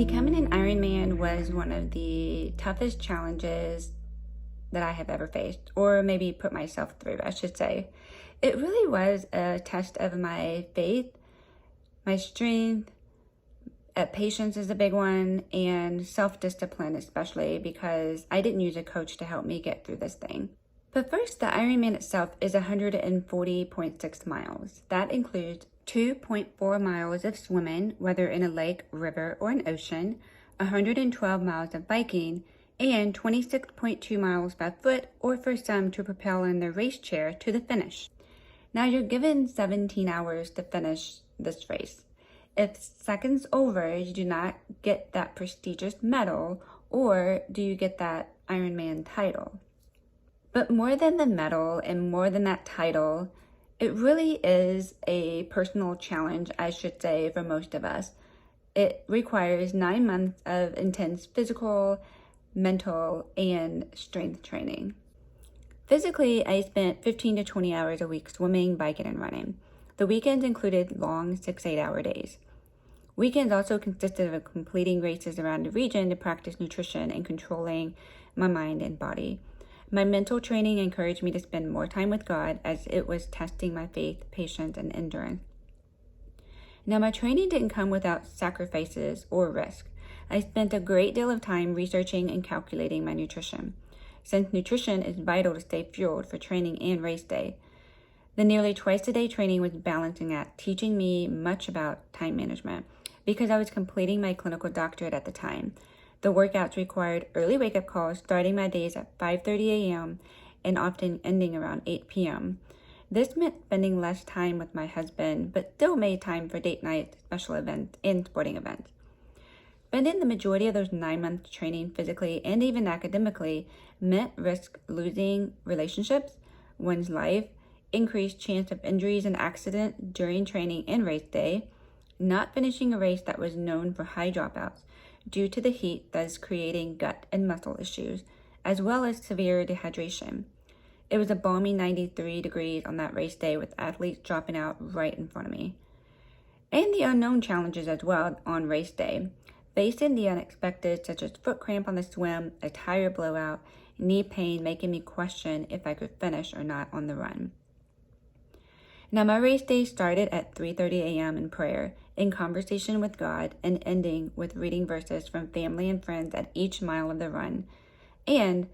Becoming an Ironman was one of the toughest challenges that I have ever faced, or maybe put myself through, I should say. It really was a test of my faith, my strength, patience is a big one, and self-discipline especially, because I didn't use a coach to help me get through this thing. But first, the Ironman itself is 140.6 miles. That includes 2.4 miles of swimming, whether in a lake, river, or an ocean, 112 miles of biking, and 26.2 miles by foot, or for some to propel in their race chair to the finish. Now you're given 17 hours to finish this race. If seconds over, you do not get that prestigious medal, or do you get that Ironman title. But more than the medal and more than that title, it really is a personal challenge, I should say, for most of us. It requires 9 months of intense physical, mental, and strength training. Physically, I spent 15 to 20 hours a week swimming, biking, and running. The weekends included long 6-8-hour days. Weekends also consisted of completing races around the region to practice nutrition and controlling my mind and body. My mental training encouraged me to spend more time with God, as it was testing my faith, patience, and endurance. Now, my training didn't come without sacrifices or risk. I spent a great deal of time researching and calculating my nutrition, since nutrition is vital to stay fueled for training and race day. The nearly twice-a-day training was balancing act, teaching me much about time management, because I was completing my clinical doctorate at the time. The workouts required early wake-up calls, starting my days at 5:30 a.m. and often ending around 8 p.m. This meant spending less time with my husband, but still made time for date nights, special events, and sporting events. Spending the majority of those 9 months training physically and even academically meant risk losing relationships, one's life, increased chance of injuries and accidents during training and race day, not finishing a race that was known for high dropouts due to the heat that is creating gut and muscle issues, as well as severe dehydration. It was a balmy 93 degrees on that race day, with athletes dropping out right in front of me. And the unknown challenges as well on race day, facing the unexpected, such as foot cramp on the swim, a tire blowout, knee pain, making me question if I could finish or not on the run. Now, my race day started at 3:30 a.m. in prayer, in conversation with God, and ending with reading verses from family and friends at each mile of the run. And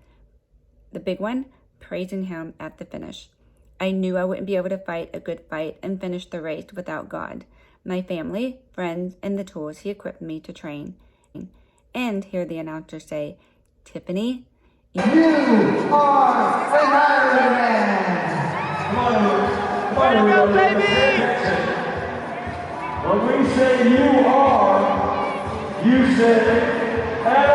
the big one, praising Him at the finish. I knew I wouldn't be able to fight a good fight and finish the race without God, my family, friends, and the tools He equipped me to train. And hear the announcer say, "Tiffany, you are an Ironman." Way to go, baby! When we say you are, you say, and